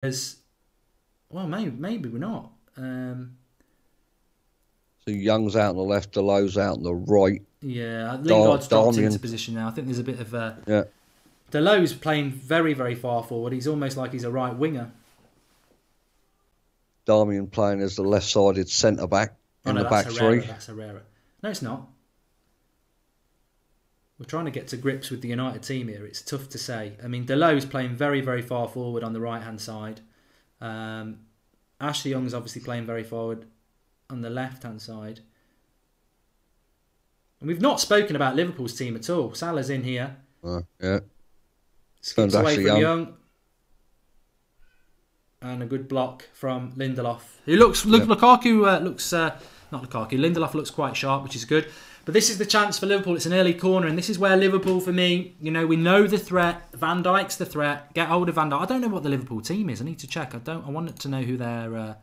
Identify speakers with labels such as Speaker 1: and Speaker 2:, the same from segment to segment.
Speaker 1: well, maybe we're not.
Speaker 2: So Young's out on the left, Delow's out on the right.
Speaker 1: Yeah, Lingard's dropped
Speaker 2: Darmian
Speaker 1: into position now. I think there's a bit of...
Speaker 2: yeah.
Speaker 1: Delow's playing very, very far forward. He's almost like he's a right winger.
Speaker 2: Darmian playing as the left-sided centre-back in the back three.
Speaker 1: That's Herrera. No, it's not. We're trying to get to grips with the United team here. It's tough to say. I mean, Delow's playing very, very far forward on the right-hand side. Ashley Young's obviously playing very forward on the left-hand side. And we've not spoken about Liverpool's team at all. Salah's in here.
Speaker 2: Yeah.
Speaker 1: Skips away from Young. And a good block from Lindelof. Lukaku looks... not Lukaku. Lindelof looks quite sharp, which is good. But this is the chance for Liverpool. It's an early corner, and this is where Liverpool, for me, you know, we know the threat. Van Dijk's the threat. Get hold of Van Dijk. I don't know what the Liverpool team is. I need to check. I want to know who their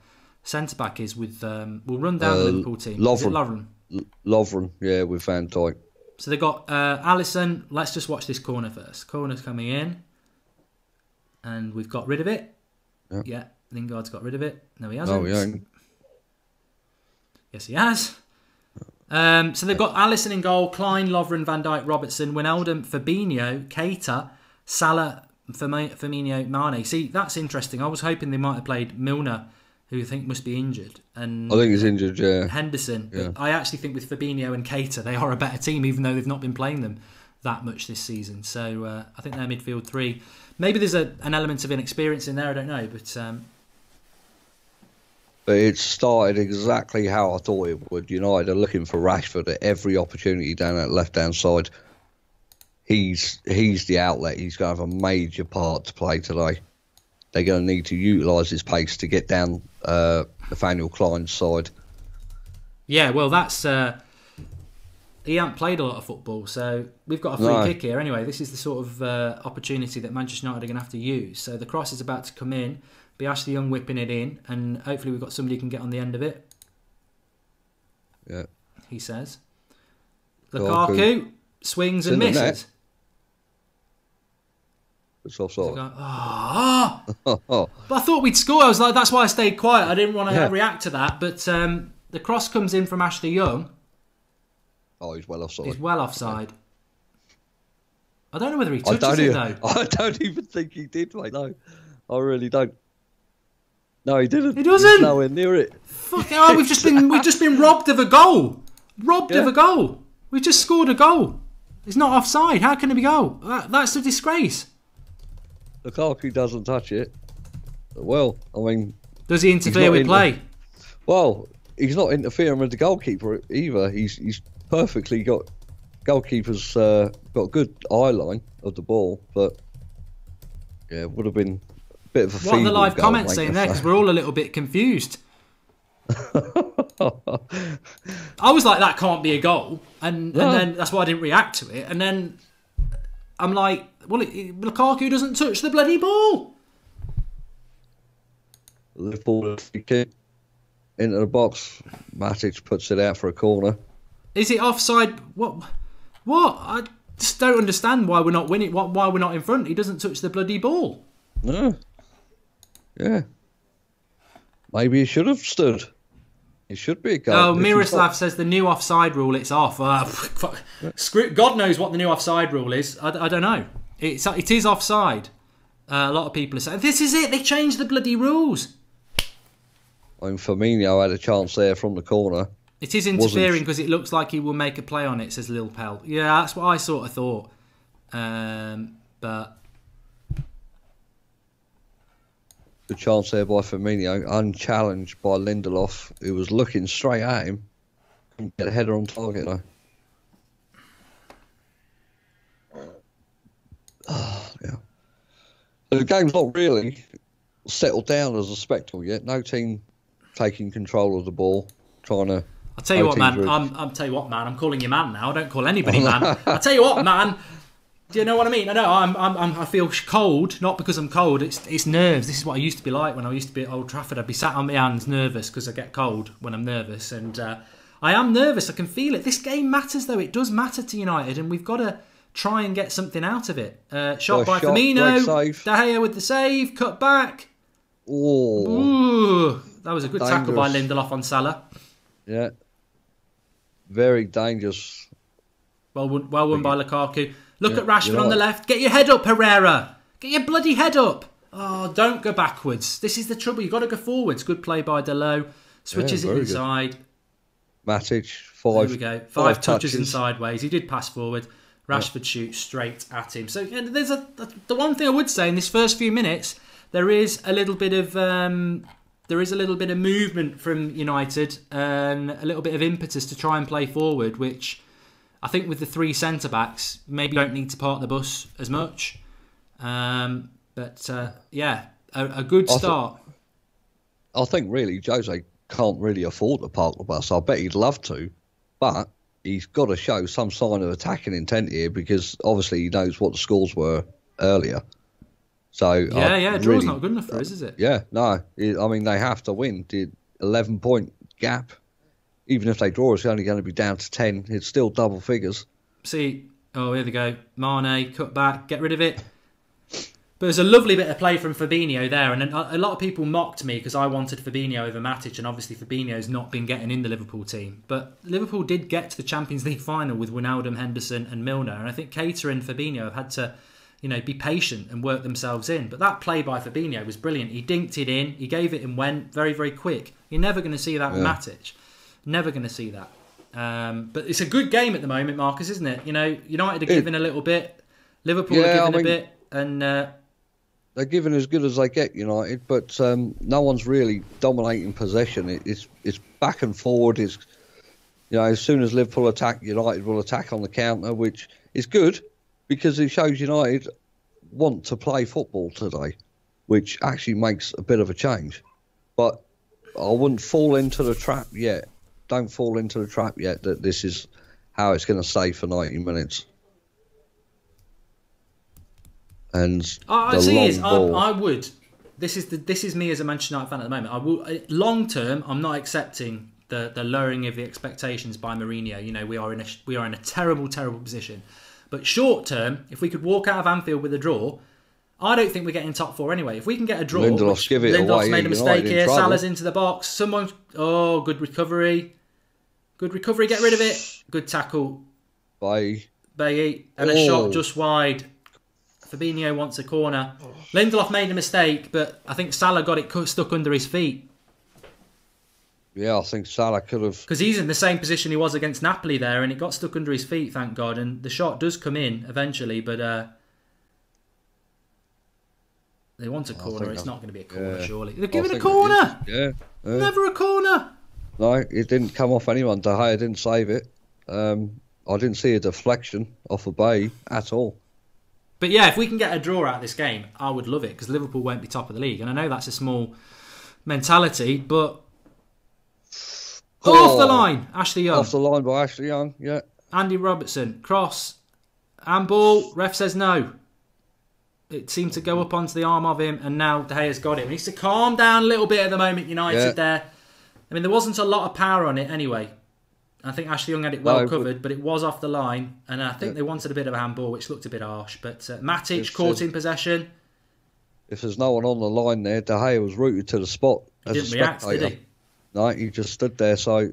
Speaker 1: centre-back is with... we'll run down the Liverpool team.
Speaker 2: Lovren. Lovren, yeah, with Van Dijk.
Speaker 1: So they've got Alisson. Let's just watch this corner first. Corner's coming in. And we've got rid of it. Yeah, Lingard's got rid of it. No, he hasn't.
Speaker 2: No, he ain't.
Speaker 1: Yes, he has. So they've got Alisson in goal, Klein, Lovren, Van Dijk, Robertson, Wijnaldum, Fabinho, Keita, Salah, Firmino, Mane. See, that's interesting. I was hoping they might have played Milner, who I think must be injured. And
Speaker 2: I think he's injured, yeah.
Speaker 1: Henderson.
Speaker 2: Yeah.
Speaker 1: But I actually think with Fabinho and Keita, they are a better team, even though they've not been playing them that much this season. So I think they're midfield three. Maybe there's an element of inexperience in there, I don't know.
Speaker 2: But it started exactly how I thought it would. United are looking for Rashford at every opportunity down that left-hand side. He's the outlet. He's going to have a major part to play today. They're going to need to utilise his pace to get down Nathaniel Klein's side.
Speaker 1: Yeah, well, that's... he hasn't played a lot of football, so we've got a free kick here. Anyway, this is the sort of opportunity that Manchester United are going to have to use. So the cross is about to come in. Be Ashley Young whipping it in, and hopefully we've got somebody who can get on the end of it.
Speaker 2: Yeah.
Speaker 1: He says. Lukaku swings and misses.
Speaker 2: It's offside.
Speaker 1: But I thought we'd score. I was like, that's why I stayed quiet. I didn't want to react to that. But the cross comes in from Ashley Young.
Speaker 2: Oh, he's well offside.
Speaker 1: He's well offside. I don't know whether he touches it, though.
Speaker 2: I don't even think he did, mate. No, I really don't. No, he didn't.
Speaker 1: He doesn't.
Speaker 2: He's nowhere near it.
Speaker 1: Fucking hell, we've just been robbed of a goal. Robbed of a goal. We just scored a goal. It's not offside. How can it be goal? That's a disgrace.
Speaker 2: Lukaku doesn't touch it. Well, I mean...
Speaker 1: Does he interfere with play?
Speaker 2: Well, he's not interfering with the goalkeeper either. He's perfectly got... Goalkeeper's got a good eye line of the ball, but... Yeah, it would have been... Bit of a
Speaker 1: what are the live comments saying there? Because we're all a little bit confused. I was like, that can't be a goal, and then that's why I didn't react to it. And then I'm like, well, Lukaku doesn't touch the bloody ball.
Speaker 2: Liverpool kick into the box. Matic puts it out for a corner.
Speaker 1: Is it offside? What? I just don't understand why we're not winning. Why we're not in front? He doesn't touch the bloody ball.
Speaker 2: No. Yeah. Maybe he should have stood. It should be a goal.
Speaker 1: Oh, Miroslav says the new offside rule, it's off. God knows what the new offside rule is. I don't know. It is offside. A lot of people are saying, this is it. They changed the bloody rules.
Speaker 2: I mean, Firmino had a chance there from the corner.
Speaker 1: It is interfering because it looks like he will make a play on it, says Lil Pell. Yeah, that's what I sort of thought. But...
Speaker 2: Good chance there by Firmino, unchallenged by Lindelof, who was looking straight at him. Couldn't get a header on target though. Yeah. So the game's not really settled down as a spectacle yet. No team taking control of the ball, trying to.
Speaker 1: I'll tell you what, man. I'm calling you man now. I don't call anybody man. I'll tell you what, man. Do you know what I mean? I know I feel cold, not because I'm cold. It's nerves. This is what I used to be like when I used to be at Old Trafford. I'd be sat on my hands, nervous because I get cold when I'm nervous, and I am nervous. I can feel it. This game matters, though. It does matter to United, and we've got to try and get something out of it. Shot by Firmino, De Gea with the save, cut back.
Speaker 2: Oh,
Speaker 1: Ooh, that was a good tackle by
Speaker 2: dangerous.
Speaker 1: Lindelof on Salah.
Speaker 2: Yeah, very dangerous.
Speaker 1: Well won by Lukaku. Look
Speaker 2: Yeah,
Speaker 1: at Rashford on the left. Get your head up, Herrera. Get your bloody head up. Oh, don't go backwards. This is the trouble. You've got to go forwards. Good play by Delo. Switches it inside.
Speaker 2: Good. Matic,
Speaker 1: There we go. Five touches and sideways. He did pass forward. Rashford shoots straight at him. So there's the one thing I would say in this first few minutes, there is a little bit of movement from United and a little bit of impetus to try and play forward, which I think with the three centre backs maybe don't need to park the bus as much. But a good start.
Speaker 2: I think really Jose can't really afford to park the bus. I bet he'd love to, but he's got to show some sign of attacking intent here because obviously he knows what the scores were earlier. So
Speaker 1: draw's not good enough for us, is it?
Speaker 2: Yeah, no. I mean, they have to win. The 11-point gap, even if they draw, it's only going to be down to 10. It's still double figures.
Speaker 1: See, here they go. Mane, cut back, get rid of it. But there's a lovely bit of play from Fabinho there, and a lot of people mocked me because I wanted Fabinho over Matic, and obviously Fabinho's not been getting in the Liverpool team. But Liverpool did get to the Champions League final with Wijnaldum, Henderson and Milner, and I think Keita and Fabinho have had to, be patient and work themselves in. But that play by Fabinho was brilliant. He dinked it in, he gave it and went very, very quick. You're never going to see that with Matic. Never going to see that. But it's a good game at the moment, Marcus, isn't it? United are giving a little bit, Liverpool are giving a bit, and
Speaker 2: they're giving as good as they get, United, but no one's really dominating possession. It's back and forward. It's as soon as Liverpool attack, United will attack on the counter, which is good because it shows United want to play football today, which actually makes a bit of a change. But I wouldn't fall into the trap yet. Don't fall into the trap yet that this is how it's going to stay for 90 minutes. And
Speaker 1: I would. This is me as a Manchester United fan at the moment. I will long term. I'm not accepting the lowering of the expectations by Mourinho. We are in a terrible position. But short term, if we could walk out of Anfield with a draw, I don't think we're getting top four anyway. If we can get a draw, Lindelof's made a mistake here. Salah's into the box. Good recovery. Good recovery. Get rid of it. Good tackle. Bailly and a shot just wide. Fabinho wants a corner. Lindelof made a mistake, but I think Salah got it stuck under his feet.
Speaker 2: Yeah, I think Salah could have...
Speaker 1: Because he's in the same position he was against Napoli there, and it got stuck under his feet, thank God. And the shot does come in eventually, but they want a corner. It's not going to be a corner, surely. They've given a corner! Never a corner!
Speaker 2: No, it didn't come off anyone. De Gea didn't save it. I didn't see a deflection off a Bay at all.
Speaker 1: But yeah, if we can get a draw out of this game, I would love it because Liverpool won't be top of the league. And I know that's a small mentality, but... off the line, Ashley Young.
Speaker 2: Off the line by Ashley Young, yeah.
Speaker 1: Andy Robertson, cross, handball, ref says no. It seemed to go up onto the arm of him, and now De Gea's got it. He needs to calm down a little bit at the moment, United there. I mean, there wasn't a lot of power on it anyway. I think Ashley Young had it well covered, but it was off the line, and I think they wanted a bit of a handball, which looked a bit harsh. But Matic caught in possession.
Speaker 2: If there's no one on the line there, De Gea was rooted to the spot.
Speaker 1: He didn't react, did he?
Speaker 2: No, he just stood there. So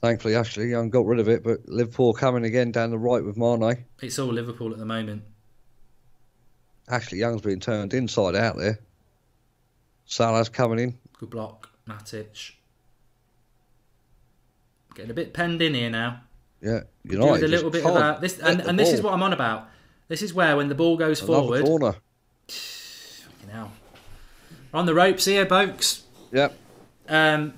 Speaker 2: thankfully, Ashley Young got rid of it. But Liverpool coming again down the right with Mane.
Speaker 1: It's all Liverpool at the moment.
Speaker 2: Ashley Young's being turned inside out there. Salah's coming in.
Speaker 1: Good block, Matic. Getting a bit penned in here now.
Speaker 2: Yeah,
Speaker 1: United a little bit of that. This is what I'm on about. This is where when the ball goes forward.
Speaker 2: Corner.
Speaker 1: Fucking hell. We're on the ropes here, folks.
Speaker 2: Yep.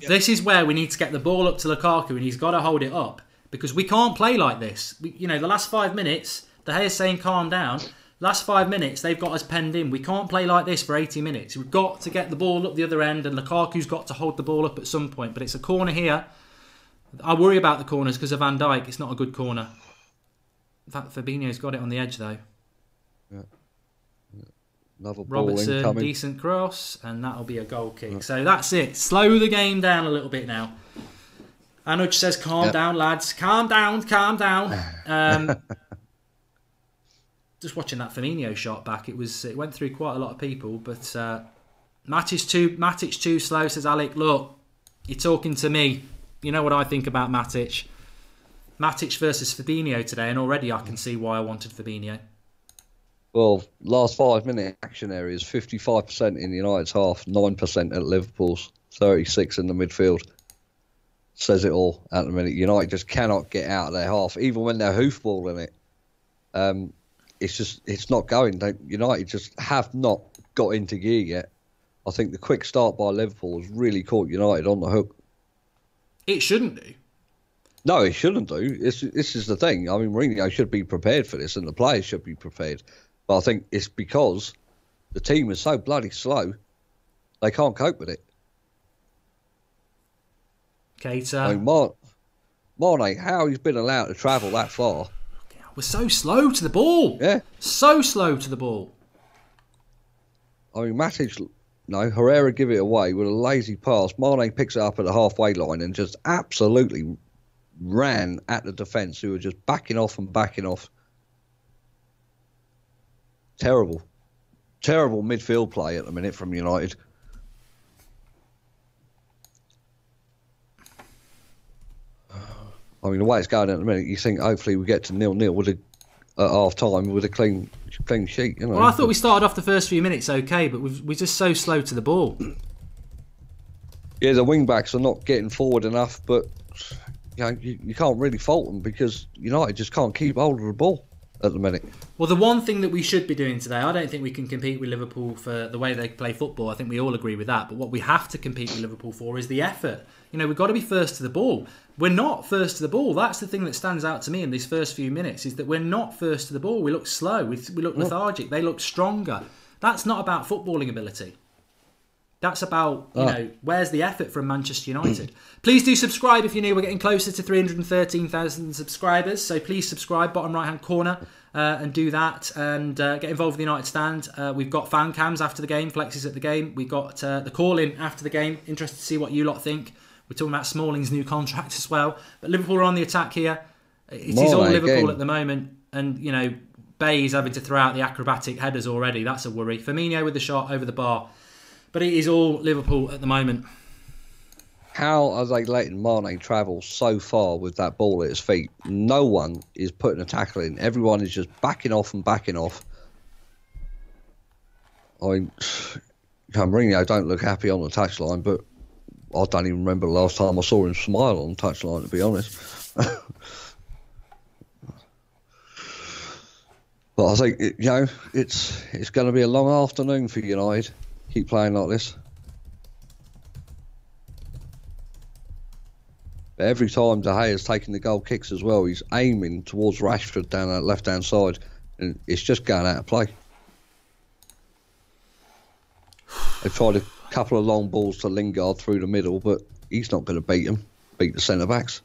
Speaker 1: This is where we need to get the ball up to Lukaku, and he's got to hold it up because we can't play like this. The last 5 minutes, De Gea's saying calm down. Last 5 minutes, they've got us penned in. We can't play like this for 80 minutes. We've got to get the ball up the other end, and Lukaku's got to hold the ball up at some point. But it's a corner here. I worry about the corners because of Van Dijk. It's not a good corner. In fact, Fabinho's got it on the edge, though.
Speaker 2: Yeah. Another ball
Speaker 1: Robertson,
Speaker 2: incoming.
Speaker 1: decent cross, and that'll be a goal kick. Yeah. So that's it. Slow the game down a little bit now. Anuj says, calm down, lads. Calm down, calm down. Just watching that Firmino shot back, it went through quite a lot of people, but Matic too slow, says Alec. Look, you're talking to me. You know what I think about Matic. Matic versus Fabinho today, and already I can see why I wanted Fabinho.
Speaker 2: Well, last 5 minute action areas, 55% in United's half, 9% at Liverpool's, 36 in the midfield. Says it all at the minute. United just cannot get out of their half, even when they're hoofballing it. It's not going. United just have not got into gear yet. I think the quick start by Liverpool has really caught United on the hook.
Speaker 1: It shouldn't do.
Speaker 2: No, it shouldn't do. This is the thing. I mean, Mourinho should be prepared for this, and the players should be prepared. But I think it's because the team is so bloody slow, they can't cope with it.
Speaker 1: Keita.
Speaker 2: I mean, Mane, how he's been allowed to travel that far.
Speaker 1: We're so slow to the ball.
Speaker 2: Yeah.
Speaker 1: So slow to the ball.
Speaker 2: I mean, Matic, no, Herrera give it away with a lazy pass. Mane picks it up at the halfway line and just absolutely ran at the defence, who were just backing off and backing off. Terrible midfield play at the minute from United. I mean, the way it's going at the minute, you think hopefully we get to 0-0 at half time with a clean sheet. You know?
Speaker 1: Well, I thought we started off the first few minutes okay, but we're just so slow to the ball.
Speaker 2: Yeah, the wing backs are not getting forward enough, but you can't really fault them because United just can't keep hold of the ball at the minute.
Speaker 1: Well, the one thing that we should be doing today, I don't think we can compete with Liverpool for the way they play football. I think we all agree with that. But what we have to compete with Liverpool for is the effort. We've got to be first to the ball. We're not first to the ball. That's the thing that stands out to me in these first few minutes, is that we're not first to the ball. We look slow. We look lethargic. They look stronger. That's not about footballing ability. That's about, where's the effort from Manchester United. Please do subscribe if you're new. We're getting closer to 313,000 subscribers. So please subscribe, bottom right-hand corner, and do that. And get involved with the United Stand. We've got fan cams after the game, flexes at the game. We've got the call-in after the game. Interested to see what you lot think. We're talking about Smalling's new contract as well. But Liverpool are on the attack here. It is all Liverpool at the moment. And, Bay's having to throw out the acrobatic headers already. That's a worry. Firmino with the shot over the bar. But it is all Liverpool at the moment.
Speaker 2: How are they letting Mane travel so far with that ball at his feet? No one is putting a tackle in. Everyone is just backing off and backing off. I mean, Mourinho don't look happy on the touchline, but I don't even remember the last time I saw him smile on the touchline, to be honest. But I think, it's going to be a long afternoon for United. Keep playing like this. But every time De Gea's taking the goal kicks as well, he's aiming towards Rashford down that left-hand side, and it's just going out of play. They've tried a couple of long balls to Lingard through the middle, but he's not going to beat the centre-backs.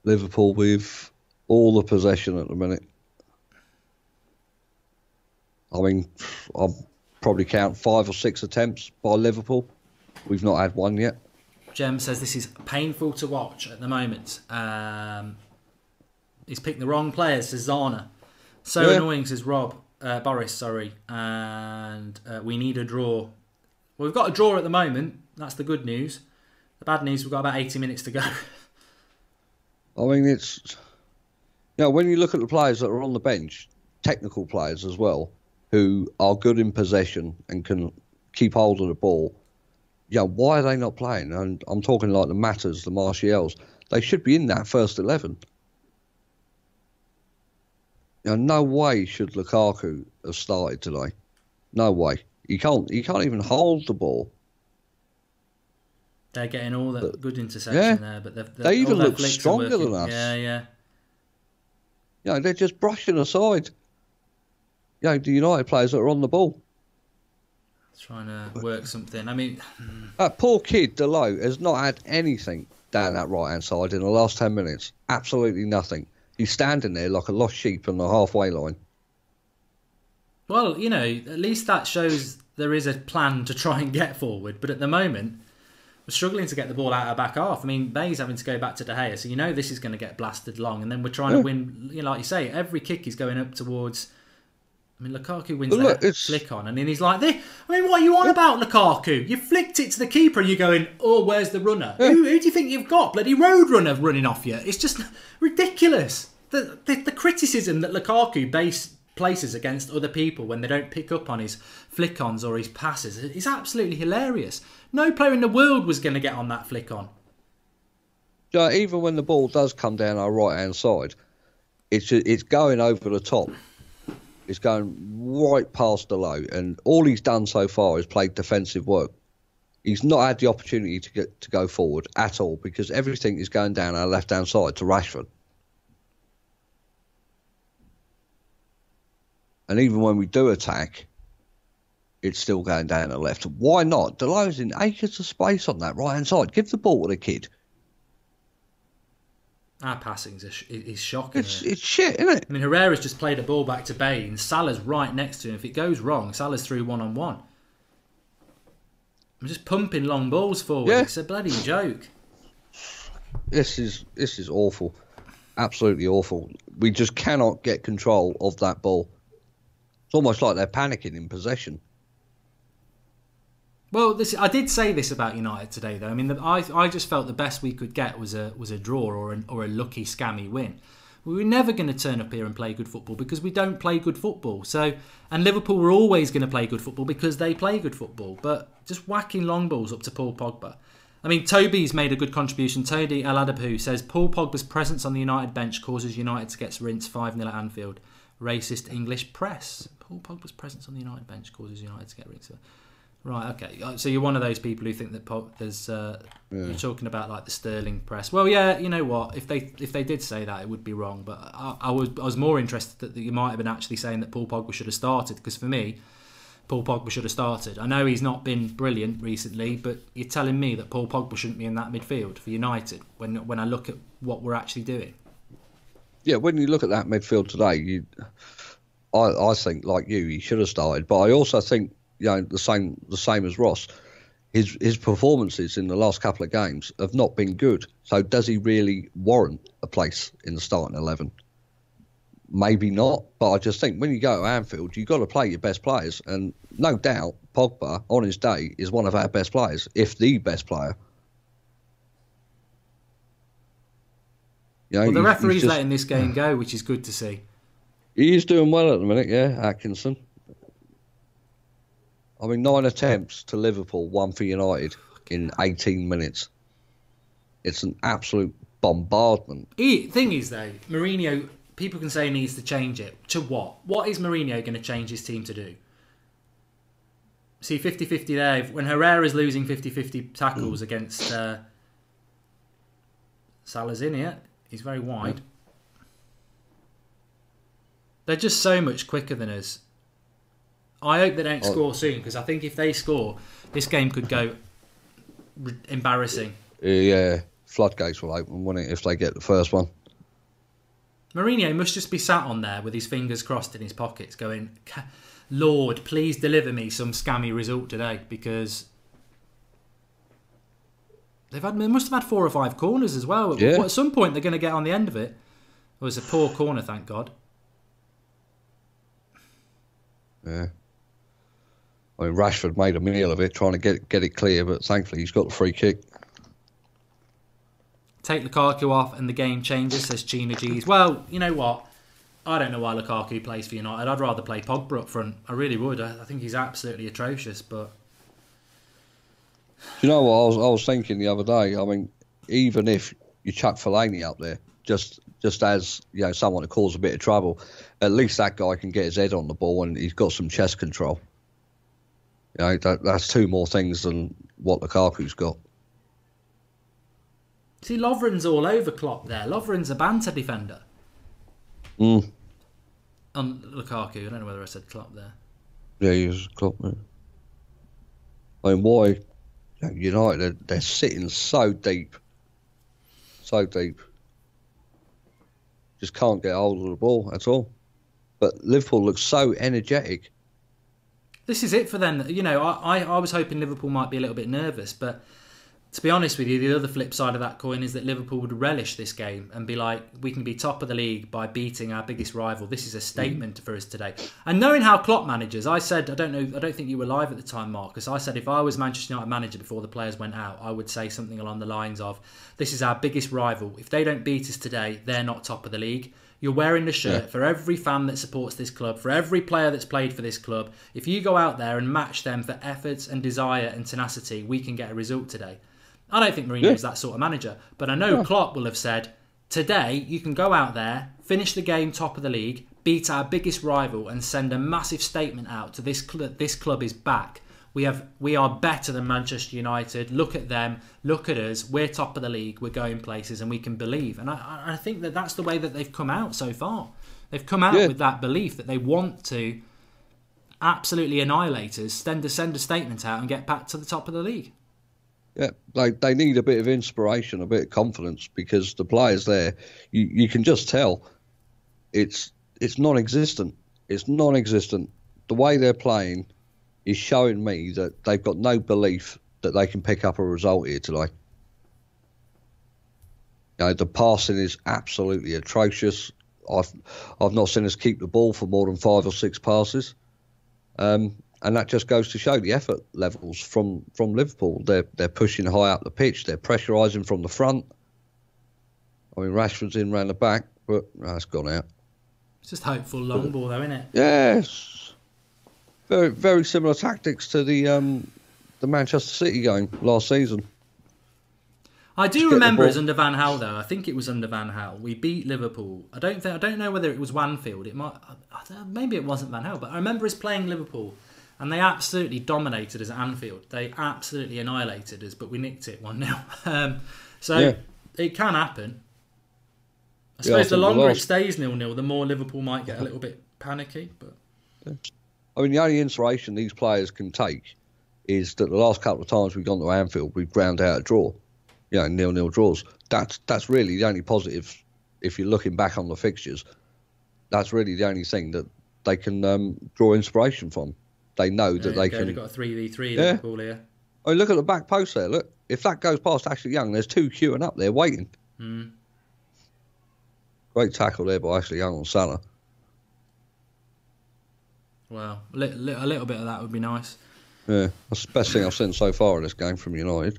Speaker 2: Liverpool with all the possession at the minute. I mean, I'll probably count 5 or 6 attempts by Liverpool. We've not had one yet.
Speaker 1: Jem says this is painful to watch at the moment. He's picked the wrong players, says Zana. So annoying, says Boris, sorry. And we need a draw. Well, we've got a draw at the moment. That's the good news. The bad news, we've got about 80 minutes to go.
Speaker 2: I mean, it's... when you look at the players that are on the bench, technical players as well, who are good in possession and can keep hold of the ball, why are they not playing? And I'm talking like the Matters, the Martials. They should be in that first 11. No way should Lukaku have started today. No way. He can't even hold the ball.
Speaker 1: They're getting all that good interception there, but
Speaker 2: they even look stronger than us.
Speaker 1: Yeah.
Speaker 2: They're just brushing aside. The United players that are on the ball.
Speaker 1: Trying to work something. I mean...
Speaker 2: That poor kid, Delo, has not had anything down that right-hand side in the last 10 minutes. Absolutely nothing. He's standing there like a lost sheep on the halfway line.
Speaker 1: Well, at least that shows there is a plan to try and get forward. But at the moment, we're struggling to get the ball out of our back half. I mean, Bay's having to go back to De Gea, so this is going to get blasted long. And then we're trying to win, like you say, every kick is going up towards... I mean, Lukaku wins that flick on, and then he's like, "This." I mean, what are you on about, Lukaku? You flicked it to the keeper, and you're going, "Oh, where's the runner? Who do you think you've got? Bloody road runner running off you!" It's just ridiculous. The criticism that Lukaku places against other people when they don't pick up on his flick-ons or his passes is absolutely hilarious. No player in the world was going to get on that flick-on.
Speaker 2: Yeah, even when the ball does come down our right-hand side, it's going over the top. It's going right past the low, and all he's done so far is played defensive work. He's not had the opportunity to go forward at all because everything is going down our left-hand side to Rashford. And even when we do attack, it's still going down the left. Why not? Delow's in acres of space on that right-hand side. Give the ball to the kid.
Speaker 1: Our passing is shocking.
Speaker 2: It's shit, isn't it?
Speaker 1: I mean, Herrera's just played a ball back to Bain. Salah's right next to him. If it goes wrong, Salah's through one-on-one. I'm just pumping long balls forward. Yeah. It's a bloody joke.
Speaker 2: This is awful. Absolutely awful. We just cannot get control of that ball. It's almost like they're panicking in possession.
Speaker 1: Well, I did say this about United today, though. I mean, I just felt the best we could get was a draw or a lucky, scammy win. We were never going to turn up here and play good football because we don't play good football. And Liverpool were always going to play good football because they play good football. But just whacking long balls up to Paul Pogba. I mean, Toby's made a good contribution. Tony El Adapu says, Paul Pogba's presence on the United bench causes United to get rinsed 5-0 at Anfield. Racist English press. Paul Pogba's presence on the United bench causes United to get rinsed. Right, okay. So you're one of those people who think that there's you're talking about like the Sterling press. Well, yeah, you know what? If they did say that, it would be wrong. But I was more interested that you might have been actually saying that Paul Pogba should have started, because for me, Paul Pogba should have started. I know he's not been brilliant recently, but you're telling me that Paul Pogba shouldn't be in that midfield for United when I look at what we're actually doing.
Speaker 2: Yeah, when you look at that midfield today, I think like you, he should have started. But I also think, you know, the same as Ross. His performances in the last couple of games have not been good. So does he really warrant a place in the starting 11? Maybe not. But I just think when you go to Anfield, you've got to play your best players. And no doubt, Pogba, on his day, is one of our best players, if the best player. You know,
Speaker 1: well, the referee's letting this game go, which is good to see.
Speaker 2: He is doing well at the minute, yeah, Atkinson. I mean, 9 attempts to Liverpool, 1 for United in 18 minutes. It's an absolute bombardment.
Speaker 1: Thing is, though, Mourinho, people can say he needs to change it. To what? What is Mourinho going to change his team to do? See, 50-50 there. When Herrera's losing 50-50 tackles against Salah's in here, he's very wide. They're just so much quicker than us. I hope they don't score soon, because I think if they score, this game could go embarrassing.
Speaker 2: Yeah, floodgates will open, won't it, if they get the first one.
Speaker 1: Mourinho must just be sat on there with his fingers crossed in his pockets going, Lord, please deliver me some scammy result today, because they must have had 4 or 5 corners as well. Yeah. At some point, they're going to get on the end of it. It was a poor corner, thank God.
Speaker 2: Yeah. I mean, Rashford made a meal of it, trying to get it clear, but thankfully he's got the free kick.
Speaker 1: Take Lukaku off and the game changes, says China G's. Well, you know what? I don't know why Lukaku plays for United. I'd rather play Pogba up front. I really would. I think he's absolutely atrocious, but...
Speaker 2: You know what I was thinking the other day? I mean, even if you chuck Fellaini up there, just as, you know, someone to cause a bit of trouble, at least that guy can get his head on the ball and he's got some chest control. You know, that's 2 more things than what Lukaku's got.
Speaker 1: See, Lovren's all over Klopp there. Lovren's a banter defender.
Speaker 2: On
Speaker 1: Lukaku. I don't know whether I said Klopp there.
Speaker 2: Yeah, he was Klopp, man. I mean, why... United, they're sitting so deep. So deep. Just can't get hold of the ball at all. But Liverpool looks so energetic.
Speaker 1: This is it for them. You know, I was hoping Liverpool might be a little bit nervous, but To be honest with you, the other flip side of that coin is that Liverpool would relish this game and be like, we can be top of the league by beating our biggest rival. This is a statement for us today. And knowing how Klopp manages, I said, I don't think you were live at the time, Marcus. I said if I was Manchester United manager before the players went out, I would say something along the lines of, this is our biggest rival. If they don't beat us today, they're not top of the league. You're wearing the shirt for every fan that supports this club, for every player that's played for this club. If you go out there and match them for efforts and desire and tenacity, we can get a result today. I don't think Mourinho's that sort of manager, but I know Klopp will have said, today you can go out there, finish the game top of the league, beat our biggest rival and send a massive statement out to this club is back. We are better than Manchester United. Look at them, look at us. We're top of the league, we're going places and we can believe. And I think that that's the way that they've come out so far. They've come out with that belief that they want to absolutely annihilate us, send a statement out and get back to the top of the league.
Speaker 2: Yeah, they need a bit of inspiration, a bit of confidence, because the players there, you can just tell it's non-existent. It's non-existent. The way they're playing is showing me that they've got no belief that they can pick up a result here today. You know, the passing is absolutely atrocious. I've not seen us keep the ball for more than 5 or 6 passes. And that just goes to show the effort levels from Liverpool. They're pushing high up the pitch. They're pressurising from the front. I mean, Rashford's in round the back, but that's gone out.
Speaker 1: It's just hopeful long ball, though, isn't it?
Speaker 2: Yes. Very, very similar tactics to the Manchester City game last season.
Speaker 1: I do remember us under Van Gaal, though. I think it was under Van Gaal. We beat Liverpool. I don't know whether it was Wanfield. It might. Maybe it wasn't Van Gaal, but I remember us playing Liverpool. And they absolutely dominated us at Anfield. They absolutely annihilated us, but we nicked it 1-0. It can happen. I suppose the longer it stays 0-0, the more Liverpool might get a little bit panicky. But
Speaker 2: I mean, the only inspiration these players can take is that the last couple of times we've gone to Anfield, we've ground out a draw. You know, 0-0 draws. That's really the only positive. If you're looking back on the fixtures, that's really the only thing that they can draw inspiration from. They know that they can.
Speaker 1: They've got a 3v3 Liverpool here.
Speaker 2: Oh, look at the back post there. Look, if that goes past Ashley Young, there's 2 queuing up there waiting. Great tackle there by Ashley Young on Salah.
Speaker 1: Wow, a little bit of that would be nice.
Speaker 2: Yeah, that's the best thing I've seen so far in this game from United.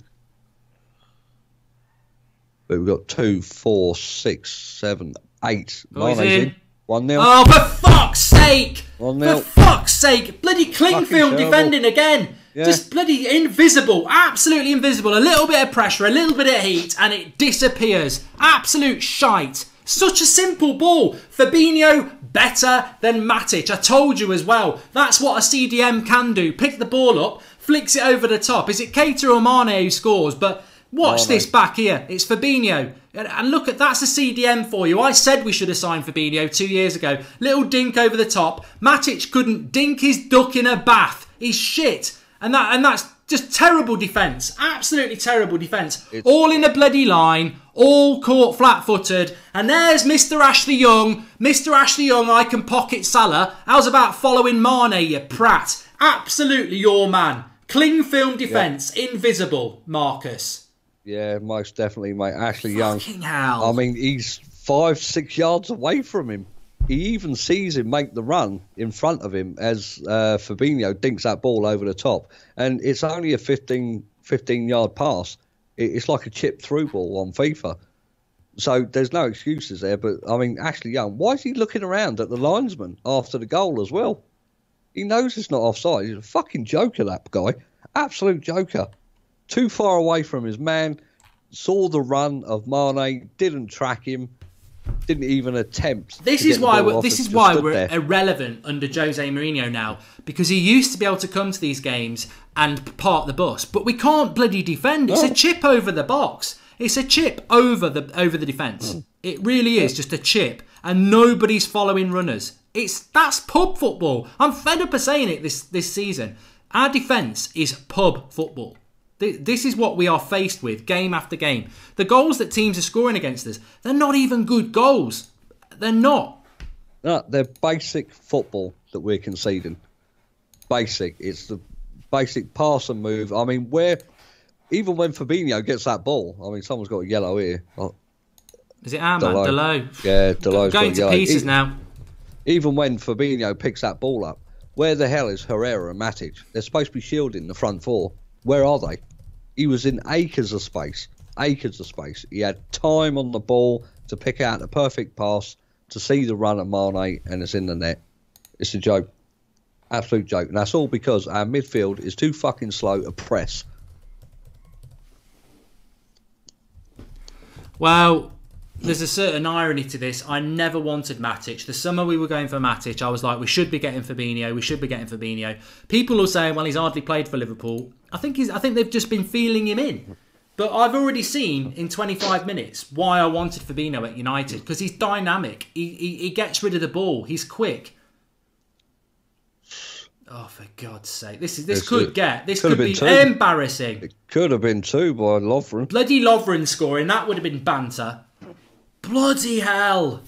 Speaker 2: But we've got 2, 4, 6, 7, 8.
Speaker 1: He's in.
Speaker 2: 1-0.
Speaker 1: Oh, for fuck's sake!
Speaker 2: 1-0.
Speaker 1: For fuck's sake! Bloody Clingfield defending again. Yeah. Just bloody invisible. Absolutely invisible. A little bit of pressure, a little bit of heat, and it disappears. Absolute shite. Such a simple ball. Fabinho, better than Matic. I told you as well. That's what a CDM can do. Pick the ball up, flicks it over the top. Is it Keita or Mane who scores? But watch this back here. It's Fabinho. And look, that's a CDM for you. I said we should have signed Fabinho 2 years ago. Little dink over the top. Matic couldn't dink his duck in a bath. He's shit. And that's just terrible defence. Absolutely terrible defence. All in a bloody line. All caught flat-footed. And there's Mr. Ashley Young. Mr. Ashley Young, I can pocket Salah. How's about following Mane, you prat? Absolutely your man. Cling film defence. Invisible, Marcus.
Speaker 2: Yeah, most definitely, mate. Ashley Young.
Speaker 1: Fucking hell.
Speaker 2: I mean, he's 5-6 yards away from him. He even sees him make the run in front of him as Fabinho dinks that ball over the top. And it's only a 15-yard pass. It's like a chip through ball on FIFA. So there's no excuses there. But, I mean, Ashley Young, why is he looking around at the linesman after the goal as well? He knows it's not offside. He's a fucking joker, that guy. Absolute joker. Too far away from his man, saw the run of Mane, didn't track him, didn't even attempt.
Speaker 1: This is why we're irrelevant under Jose Mourinho now, because he used to be able to come to these games and park the bus, but we can't bloody defend. It's a chip over the box. It's a chip over the defence. It really is just a chip, and nobody's following runners. That's pub football. I'm fed up of saying it this season. Our defence is pub football. This is what we are faced with game after game. The goals that teams are scoring against us, they're not even good goals. They're not.
Speaker 2: No, they're basic football that we're conceding. Basic. It's the basic pass and move. I mean, even when Fabinho gets that ball, I mean, someone's got a yellow here.
Speaker 1: Is it our man, Delot?
Speaker 2: Yeah, Delot's
Speaker 1: going to pieces now.
Speaker 2: Even when Fabinho picks that ball up, where the hell is Herrera and Matic? They're supposed to be shielding the front four. Where are they? He was in acres of space. Acres of space. He had time on the ball to pick out the perfect pass, to see the run at Mane, and it's in the net. It's a joke. Absolute joke. And that's all because our midfield is too fucking slow to press.
Speaker 1: Well, there's a certain irony to this. I never wanted Matic. The summer we were going for Matic, I was like, we should be getting Fabinho. We should be getting Fabinho. People will say, well, he's hardly played for Liverpool. I think they've just been feeling him in. But I've already seen in 25 minutes why I wanted Fabinho at United, because he's dynamic. He gets rid of the ball. He's quick. Oh, for God's sake! This could be embarrassing.
Speaker 2: It could have been two by Lovren.
Speaker 1: Bloody Lovren scoring, that would have been banter. Bloody hell!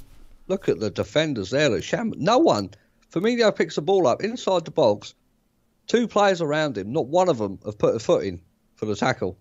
Speaker 2: Look at the defenders there. No one. Firmino picks the ball up inside the box. Two players around him. Not one of them have put a foot in for the tackle.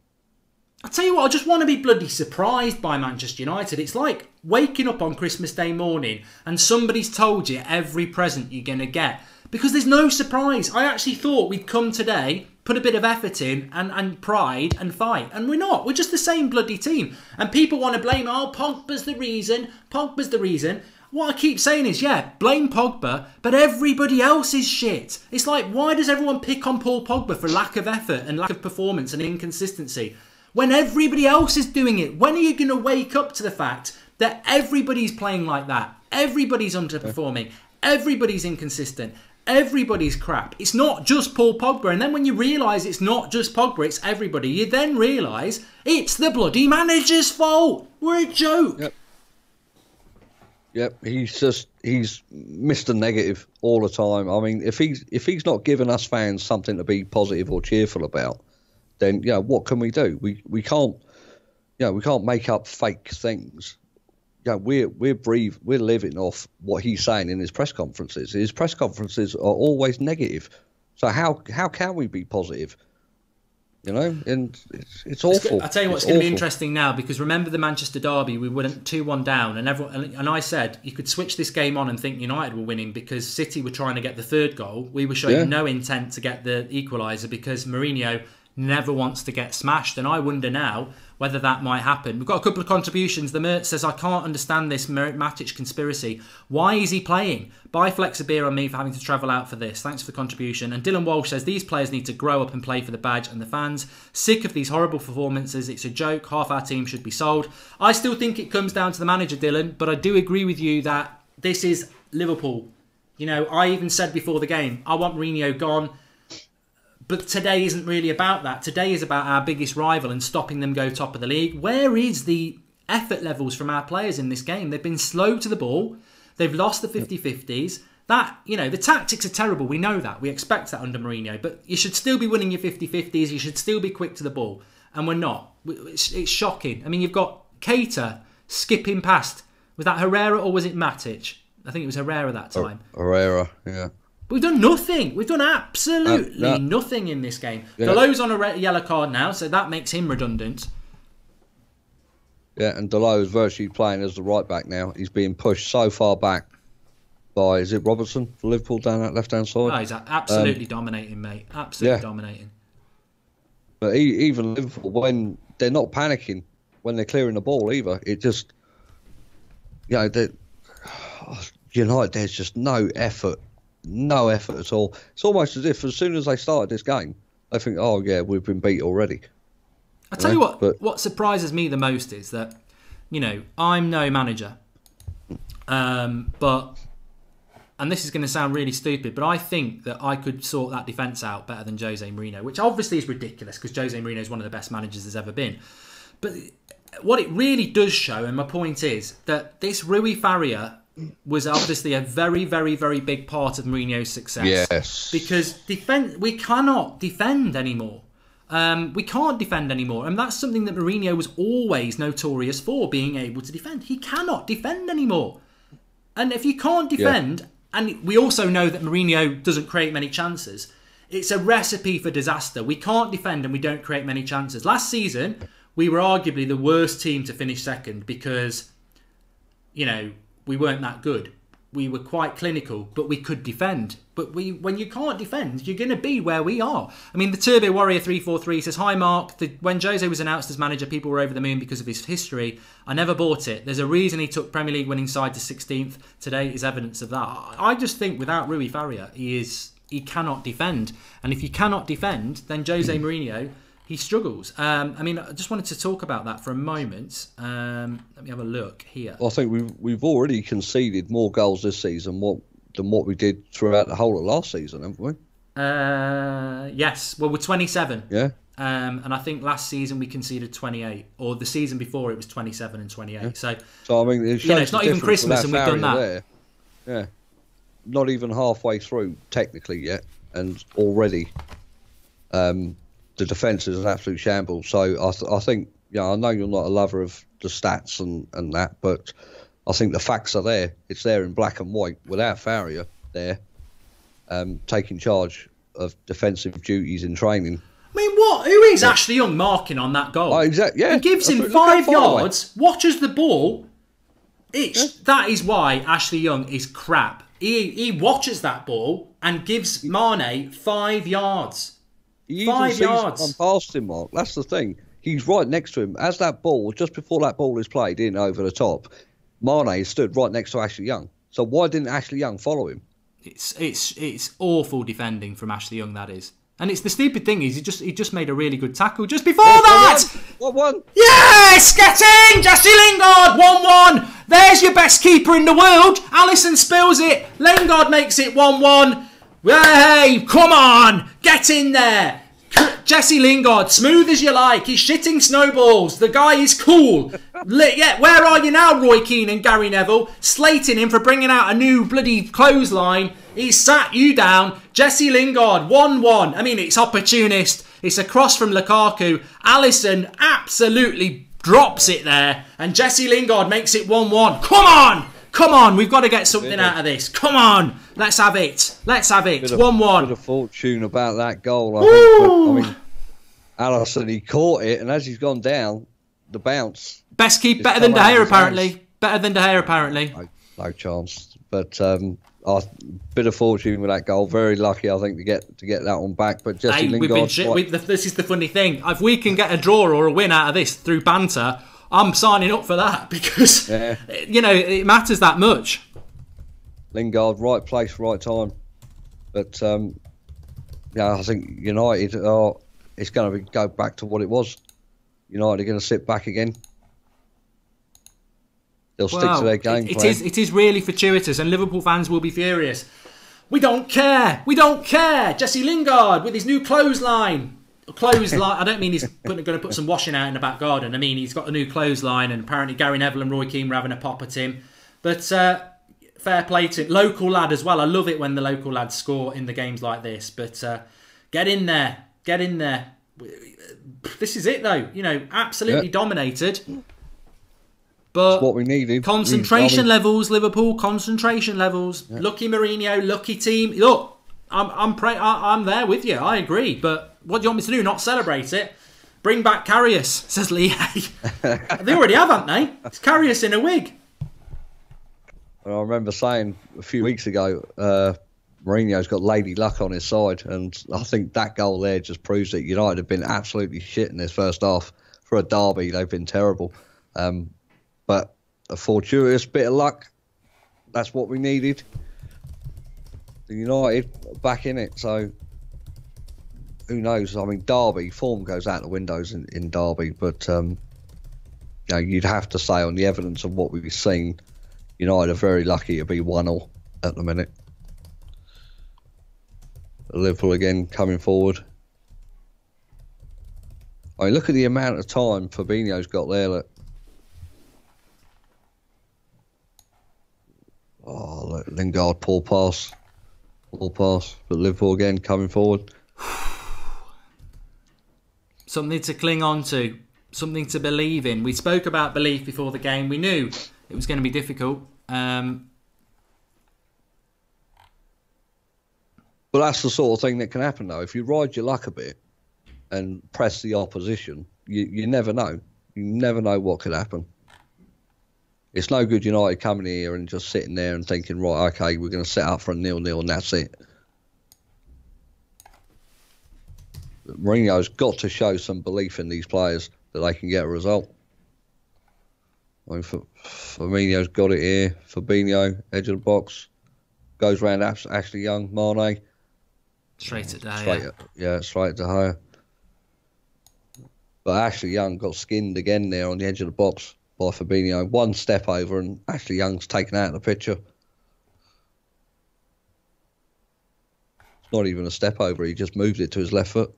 Speaker 1: I tell you what, I just want to be bloody surprised by Manchester United. It's like waking up on Christmas Day morning and somebody's told you every present you're going to get. Because there's no surprise. I actually thought we'd come today, put a bit of effort in and pride and fight. And we're not. We're just the same bloody team. And people want to blame, oh, Pogba's the reason. Pogba's the reason. What I keep saying is, yeah, blame Pogba, but everybody else is shit. It's like, why does everyone pick on Paul Pogba for lack of effort and lack of performance and inconsistency when everybody else is doing it? When are you going to wake up to the fact that everybody's playing like that? Everybody's underperforming. Everybody's inconsistent. Everybody's crap. It's not just Paul Pogba. And then when you realise it's not just Pogba, it's everybody, you then realise it's the bloody manager's fault. We're a joke.
Speaker 2: Yep, he's Mr. Negative all the time. I mean, if he's not giving us fans something to be positive or cheerful about, then what can we do? We can't make up fake things. We're living off what he's saying in his press conferences. His press conferences are always negative. So how can we be positive? And it's awful.
Speaker 1: I'll tell you what's going to be interesting now, because remember the Manchester derby, we went 2-1 down, and I said you could switch this game on and think United were winning because City were trying to get the third goal. We were showing no intent to get the equaliser because Mourinho never wants to get smashed, and I wonder now whether that might happen. We've got a couple of contributions. The Mert says, I can't understand this Matic conspiracy. Why is he playing? Buy Flex a beer on me for having to travel out for this. Thanks for the contribution. And Dylan Walsh says, these players need to grow up and play for the badge and the fans. Sick of these horrible performances. It's a joke. Half our team should be sold. I still think it comes down to the manager, Dylan, but I do agree with you that this is Liverpool. I even said before the game, I want Mourinho gone. But today isn't really about that. Today is about our biggest rival and stopping them go top of the league. Where is the effort levels from our players in this game? They've been slow to the ball. They've lost the 50-50s. The tactics are terrible. We know that. We expect that under Mourinho. But you should still be winning your 50-50s. You should still be quick to the ball. And we're not. It's shocking. I mean, you've got Keita skipping past. Was that Herrera or was it Matic? I think it was Herrera that time.
Speaker 2: Herrera, yeah.
Speaker 1: We've done nothing. We've done absolutely nothing in this game. Yeah. Delot's on a yellow card now, so that makes him redundant.
Speaker 2: Yeah, and Delot is virtually playing as the right back now. He's being pushed so far back by, is it Robertson for Liverpool down that left-hand side?
Speaker 1: Oh, he's absolutely dominating, mate. Absolutely dominating.
Speaker 2: But even Liverpool, when they're not panicking, when they're clearing the ball either, it just, United, there's just no effort. No effort at all. It's almost as if as soon as they started this game, they think, oh, yeah, we've been beat already.
Speaker 1: I tell you what surprises me the most is that, I'm no manager. But, and this is going to sound really stupid, but I think that I could sort that defence out better than Jose Mourinho, which obviously is ridiculous because Jose Mourinho is one of the best managers there's ever been. But what it really does show, and my point is, that this Rui Faria was obviously a very, very, very big part of Mourinho's success.
Speaker 2: Yes.
Speaker 1: Because we cannot defend anymore. We can't defend anymore. And that's something that Mourinho was always notorious for, being able to defend. He cannot defend anymore. And if you can't defend, and we also know that Mourinho doesn't create many chances, it's a recipe for disaster. We can't defend and we don't create many chances. Last season, we were arguably the worst team to finish second because, you know, we weren't that good. We were quite clinical, but we could defend. But when you can't defend, you're going to be where we are. I mean, the Turbo Warrior 343 says, "Hi Mark, when Jose was announced as manager, people were over the moon because of his history. I never bought it. There's a reason he took Premier League winning side to 16th. Today is evidence of that." I just think without Rui Faria, he cannot defend. And if you cannot defend, then Jose Mourinho, he struggles. I mean, I just wanted to talk about that for a moment. Let me have a look here.
Speaker 2: Well, I think we've already conceded more goals this season than what we did throughout the whole of last season, haven't we?
Speaker 1: Yes. Well, we're 27.
Speaker 2: Yeah.
Speaker 1: And I think last season we conceded 28, or the season before it was 27 and 28. Yeah.
Speaker 2: So I mean,
Speaker 1: it's not even Christmas and we've done that.
Speaker 2: There. Yeah. Not even halfway through technically yet, and already. The defence is an absolute shambles. So I think, I know you're not a lover of the stats and that, but I think the facts are there. It's there in black and white. Without Faria there, taking charge of defensive duties in training.
Speaker 1: I mean, what? Who is Ashley Young marking on that goal?
Speaker 2: Oh, exactly. Yeah.
Speaker 1: He gives him 5 yards, watches the ball. That is why Ashley Young is crap. He watches that ball and gives Mane 5 yards.
Speaker 2: He
Speaker 1: 5 yards.
Speaker 2: On past him, Mark. That's the thing. He's right next to him. As that ball, just before that ball is played in over the top, Mane stood right next to Ashley Young. So why didn't Ashley Young follow him?
Speaker 1: It's awful defending from Ashley Young, that is. And it's the stupid thing is he just made a really good tackle just before that.
Speaker 2: 1-1.
Speaker 1: Yes, get in, Jesse Lingard. 1-1. There's your best keeper in the world. Alisson spills it. Lingard makes it 1-1. Hey, come on, get in there. Jesse Lingard, smooth as you like. He's shitting snowballs. The guy is cool. Yeah, where are you now, Roy Keane and Gary Neville? Slating him for bringing out a new bloody clothesline. He's sat you down. Jesse Lingard, 1-1. I mean, it's opportunist. It's a cross from Lukaku. Alisson absolutely drops it there. And Jesse Lingard makes it 1-1. Come on! Come on, we've got to get something out of this. Come on, let's have it. Let's have it. 1-1.
Speaker 2: Bit of fortune about that goal, I think. But, I mean, Alisson, he caught it, and as he's gone down, the bounce.
Speaker 1: Best keep, better than De Gea, apparently. Better than De Gea, apparently.
Speaker 2: No chance. But bit of fortune with that goal. Very lucky, I think, to get that one back. But Jesse Lingard.
Speaker 1: This is the funny thing. If we can get a draw or a win out of this through banter, I'm signing up for that because, it matters that much.
Speaker 2: Lingard, right place, right time. But, I think United it's going to go back to what it was. United are going to sit back again. They'll stick to their game plan.
Speaker 1: It is really fortuitous, and Liverpool fans will be furious. We don't care. We don't care. Jesse Lingard with his new clothesline. I don't mean he's going to put some washing out in the back garden. I mean, he's got a new clothesline, and apparently Gary Neville and Roy Keane were having a pop at him. But fair play to him. Local lad as well. I love it when the local lads score in the games like this. But get in there. Get in there. This is it, though. Absolutely dominated. But
Speaker 2: that's what we needed.
Speaker 1: Concentration levels, Liverpool. Concentration levels. Yeah. Lucky Mourinho. Lucky team. Look, I'm there with you. I agree. But what do you want me to do? Not celebrate it? Bring back Karius, says Lee. They already have, haven't they? It's Karius in a wig.
Speaker 2: Well, I remember saying a few weeks ago, Mourinho's got Lady Luck on his side, and I think that goal there just proves that United have been absolutely shit in this first half. For a derby, they've been terrible. But a fortuitous bit of luck, that's what we needed. The United back in it, so who knows? I mean, Derby, form goes out the windows in Derby, but you'd have to say on the evidence of what we've seen, United are very lucky to be 1-0 at the minute. Liverpool again coming forward. I mean, look at the amount of time Fabinho's got there. Look. Oh, look, Lingard, poor pass. But Liverpool again coming forward.
Speaker 1: Something to cling on to. Something to believe in. We spoke about belief before the game. We knew it was going to be difficult.
Speaker 2: But that's the sort of thing that can happen, though. If you ride your luck a bit and press the opposition, you never know. You never know what could happen. It's no good United coming here and just sitting there and thinking, right, okay, we're going to set up for a 0-0 and that's it. Mourinho's got to show some belief in these players that they can get a result. I mean, Firmino's got it here. Fabinho, edge of the box, goes round Ashley Young, Mane.
Speaker 1: Straight at De Gea.
Speaker 2: Straight to Gea. But Ashley Young got skinned again there on the edge of the box by Fabinho. One step over and Ashley Young's taken out of the picture. It's not even a step over, he just moved it to his left foot.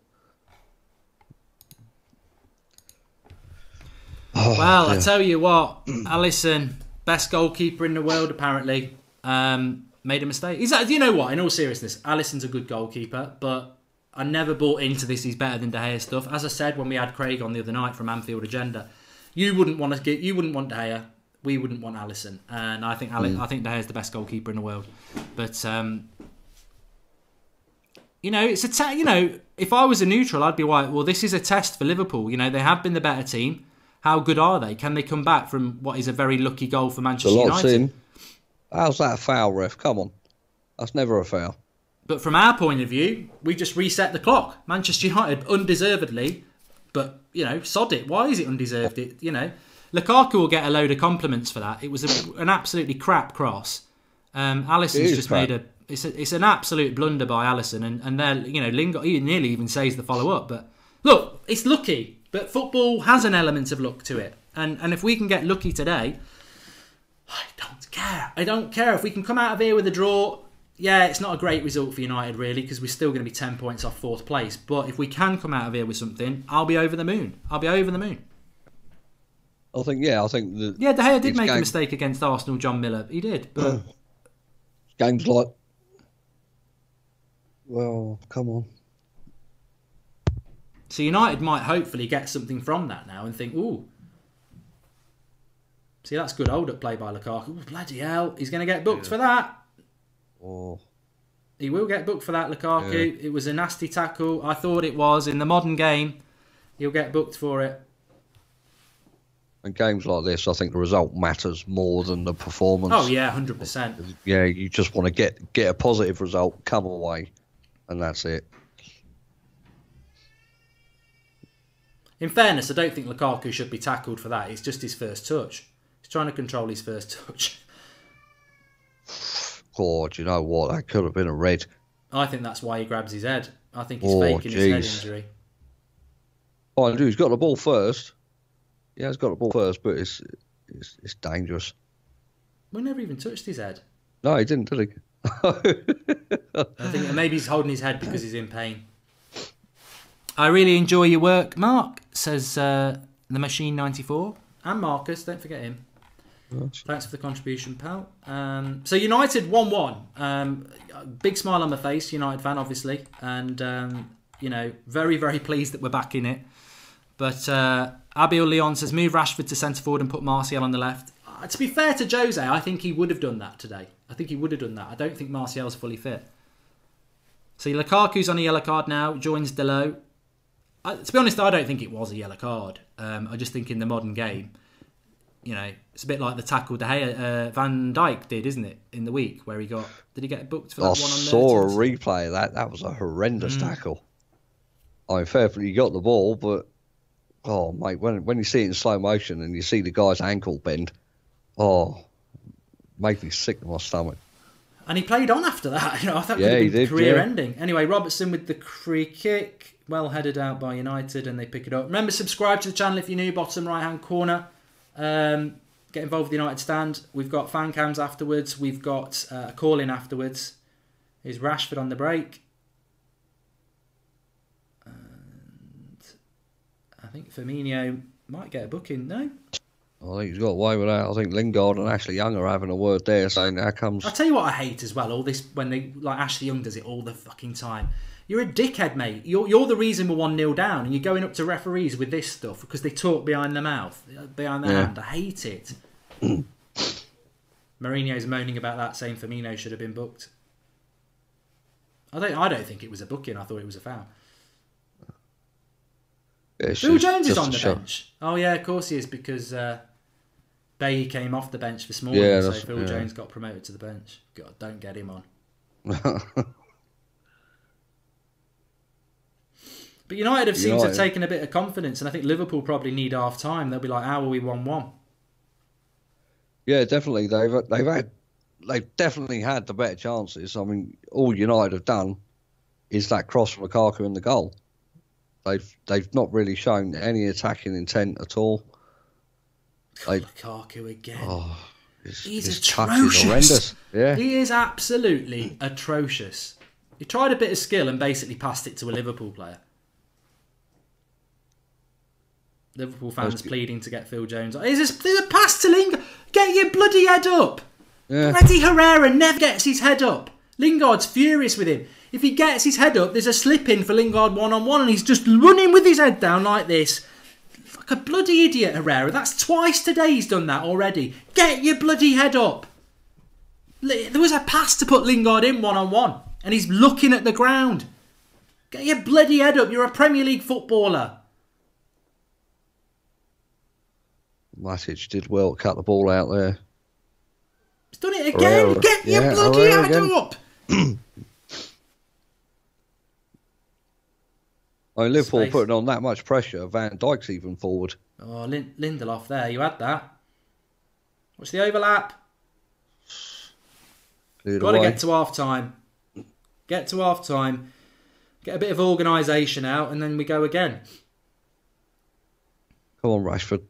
Speaker 1: Well, I tell you what, Alisson, best goalkeeper in the world apparently, made a mistake. You know what? In all seriousness, Alisson's a good goalkeeper, but I never bought into this. He's better than De Gea stuff. As I said when we had Craig on the other night from Anfield Agenda, you wouldn't want De Gea. We wouldn't want Alisson, and I think I think De Gea is the best goalkeeper in the world. But you know, it's if I was a neutral, I'd be like, well, this is a test for Liverpool. You know, they have been the better team. How good are they? Can they come back from what is a very lucky goal for Manchester United?
Speaker 2: In. How's that a foul, ref? Come on. That's never a foul.
Speaker 1: But from our point of view, we just reset the clock. Manchester United, undeservedly, but, sod it. Why is it undeserved? Lukaku will get a load of compliments for that. It was an absolutely crap cross. Alisson's just crap. It's an absolute blunder by Alisson. And there, Lingard, he nearly even says the follow-up. But look, it's lucky. But football has an element of luck to it. And if we can get lucky today, I don't care. I don't care. If we can come out of here with a draw, yeah, it's not a great result for United, really, because we're still going to be 10 points off 4th place. But if we can come out of here with something, I'll be over the moon. I think,
Speaker 2: De
Speaker 1: Gea did make a mistake against Arsenal, John Miller. He did. But
Speaker 2: games like, well, come on.
Speaker 1: So United might hopefully get something from that now and think, ooh. See, that's good hold-up play by Lukaku. Ooh, bloody hell, he's going to get booked for that.
Speaker 2: Oh.
Speaker 1: He will get booked for that, Lukaku. Yeah. It was a nasty tackle. I thought it was. In the modern game, he'll get booked for it.
Speaker 2: In games like this, I think the result matters more than the performance.
Speaker 1: Oh, yeah, 100%.
Speaker 2: Yeah, you just want to get a positive result, come away, and that's it.
Speaker 1: In fairness, I don't think Lukaku should be tackled for that. It's just his first touch. He's trying to control his first touch.
Speaker 2: God, you know what? That could have been a red.
Speaker 1: I think that's why he grabs his head. I think he's faking his head injury.
Speaker 2: Oh, he's got the ball first. Yeah, he's got the ball first, but it's dangerous.
Speaker 1: We never even touched his head.
Speaker 2: No, he didn't, did he?
Speaker 1: I think maybe he's holding his head because he's in pain. I really enjoy your work, Mark, says the Machine 94. And Marcus, don't forget him. Thanks for the contribution, pal. So United 1-1. Big smile on my face, United fan, obviously. And, very, very pleased that we're back in it. But Abiel Leon says, move Rashford to centre forward and put Martial on the left. To be fair to Jose, I think he would have done that today. I I don't think Martial's fully fit. So Lukaku's on a yellow card now, joins Delo. To be honest, I don't think it was a yellow card. I just think in the modern game, it's a bit like the tackle Van Dijk did, isn't it, in the week where he got... Did he get booked for that one on there? I
Speaker 2: saw a replay of that. That was a horrendous tackle. I mean, fair play, he got the ball, but... Oh, mate, when you see it in slow motion and you see the guy's ankle bend, made me sick to my stomach.
Speaker 1: And he played on after that. I thought it would have been career-ending. Anyway, Robertson with the free kick. Well headed out by United and they pick it up. Remember, subscribe to the channel if you're new, bottom right-hand corner. Get involved with the United Stand. We've got fan cams afterwards. We've got a call-in afterwards. Here's Rashford on the break. And I think Firmino might get a booking, no?
Speaker 2: I think he's got away with that. I think Lingard and Ashley Young are having a word there saying how comes...
Speaker 1: I'll tell you what I hate as well, all this, when they, like Ashley Young does it all the fucking time. You're a dickhead, mate. You're the reason we're 1-0 down, and you're going up to referees with this stuff because they talk behind their mouth, behind their hand. I hate it. Mourinho's moaning about that, saying Firmino should have been booked. I don't think it was a booking. I thought it was a foul.
Speaker 2: Yeah,
Speaker 1: Phil Jones is on the bench. Oh yeah, of course he is, because Bailly came off the bench this morning, so Phil Jones got promoted to the bench. God, don't get him on. But United have seemed to have taken a bit of confidence, and I think Liverpool probably need half time. They'll be like, "How are we 1-1?"
Speaker 2: Yeah, definitely. They've definitely had the better chances. I mean, all United have done is that cross from Lukaku in the goal. They've not really shown any attacking intent at all.
Speaker 1: Lukaku again.
Speaker 2: Oh,
Speaker 1: he's atrocious.
Speaker 2: Horrendous. Yeah,
Speaker 1: he is absolutely atrocious. He tried a bit of skill and basically passed it to a Liverpool player. Liverpool fans pleading to get Phil Jones. There's a pass to Lingard. Get your bloody head up. Yeah. Bloody Herrera never gets his head up. Lingard's furious with him. If he gets his head up, there's a slip-in for Lingard one-on-one, and he's just running with his head down like this. Like a bloody idiot, Herrera. That's twice today he's done that already. Get your bloody head up. There was a pass to put Lingard in one-on-one, and he's looking at the ground. Get your bloody head up. You're a Premier League footballer.
Speaker 2: Matic did well to cut the ball out there.
Speaker 1: He's done it again. Herrera. Get your bloody head up.
Speaker 2: I mean, Liverpool putting on that much pressure. Van Dijk's even forward.
Speaker 1: Oh, Lindelof there. You had that. What's the overlap? Got to get to half-time. Get to half-time. Get a bit of organisation out, and then we go again.
Speaker 2: Come on, Rashford.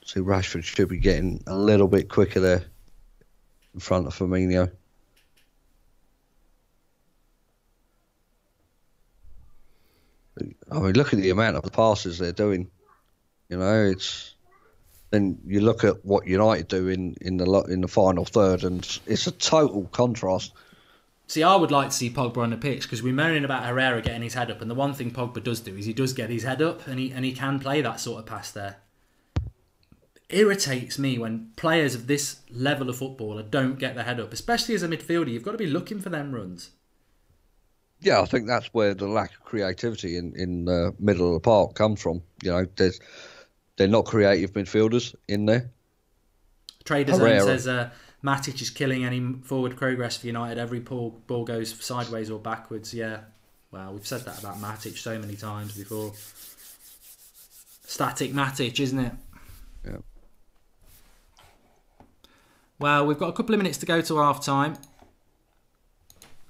Speaker 2: See, Rashford should be getting a little bit quicker there in front of Firmino. I mean, look at the amount of passes they're doing. You know, it's then you look at what United do in the final third, and it's a total contrast.
Speaker 1: See, I would like to see Pogba on the pitch, because we're moaning about Herrera getting his head up, and the one thing Pogba does do is he does get his head up, and he can play that sort of pass there. Irritates me when players of this level of footballer don't get their head up, especially as a midfielder. You've got to be looking for them runs.
Speaker 2: Yeah, I think that's where the lack of creativity in the middle of the park comes from. You know, they're not creative midfielders in there.
Speaker 1: Trader Zone says Matic is killing any forward progress for United. Every ball goes sideways or backwards. Yeah, well, we've said that about Matic so many times before. Static Matic, isn't it?
Speaker 2: Yeah.
Speaker 1: Well, we've got a couple of minutes to go to half-time.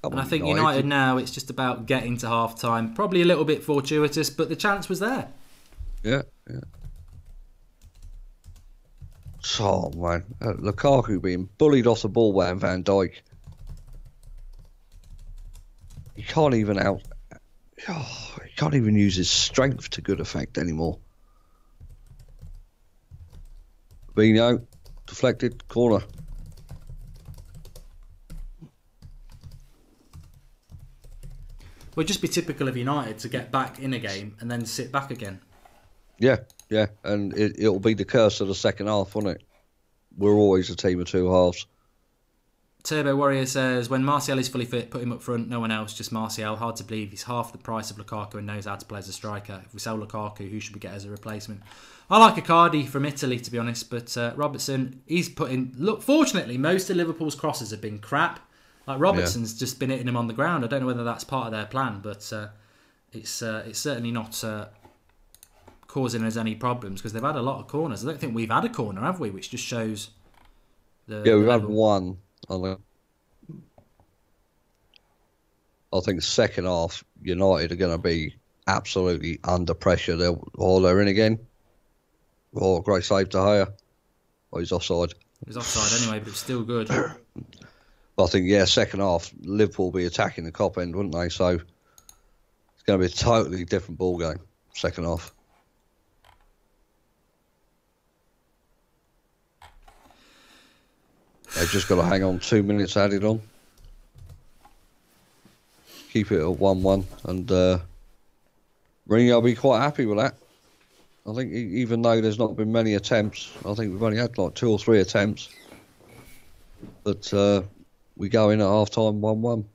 Speaker 1: And I think United now, it's just about getting to half-time. Probably a little bit fortuitous, but the chance was there.
Speaker 2: Yeah, yeah. Oh, man. Lukaku being bullied off the ball by Van Dijk. He can't even he can't even use his strength to good effect anymore. Vino, deflected, corner.
Speaker 1: Well, it'd just be typical of United to get back in a game and then sit back again.
Speaker 2: Yeah, yeah, and it'll be the curse of the second half, won't it? We're always a team of two halves.
Speaker 1: Turbo Warrior says, when Martial is fully fit, put him up front, no one else, just Martial. Hard to believe he's half the price of Lukaku and knows how to play as a striker. If we sell Lukaku, who should we get as a replacement? I like Icardi from Italy, to be honest, but Robertson, he's putting... Look, fortunately, most of Liverpool's crosses have been crap. Like, Robertson's just been hitting him on the ground. I don't know whether that's part of their plan, but it's certainly not causing us any problems, because they've had a lot of corners. I don't think we've had a corner, have we? Which just shows the...
Speaker 2: Yeah, we've had one. I think second half, United are going to be absolutely under pressure. They're in again. Oh, great save to Haya. Oh, he's offside.
Speaker 1: He's offside anyway, but it's still good.
Speaker 2: I think, yeah, second half, Liverpool will be attacking the cop end, wouldn't they? So it's going to be a totally different ball game, second half. They've just got to hang on 2 minutes added on. Keep it at 1-1. And Mourinho will be quite happy with that. I think even though there's not been many attempts, I think we've only had like 2 or 3 attempts. But we go in at half-time 1-1,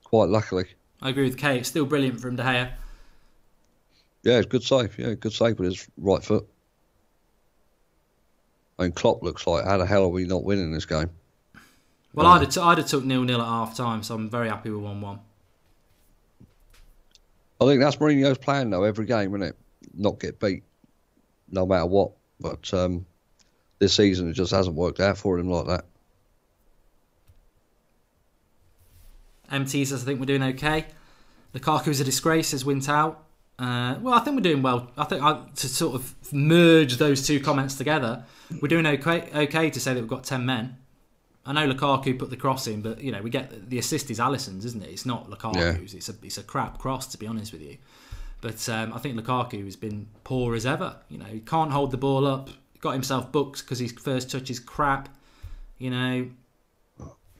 Speaker 2: quite luckily.
Speaker 1: I agree with Kay. It's still brilliant from De Gea.
Speaker 2: Yeah, it's good save. Yeah, good save with his right foot. I mean, Klopp looks like, how the hell are we not winning this game?
Speaker 1: Well, I'd have took 0-0 at half-time, so I'm very happy with 1-1.
Speaker 2: I think that's Mourinho's plan, though, every game, isn't it? Not get beat, no matter what. But this season, it just hasn't worked out for him like that.
Speaker 1: MT says, I think we're doing okay. Lukaku's a disgrace, says Wintow. Well, I think we're doing well. I think to sort of merge those two comments together, we're doing okay to say that we've got 10 men. I know Lukaku put the cross in, but we get the assist is Alisson's, isn't it? It's not Lukaku's. Yeah. It's a crap cross, to be honest with you. But I think Lukaku has been poor as ever. He can't hold the ball up. Got himself booked because his first touch is crap.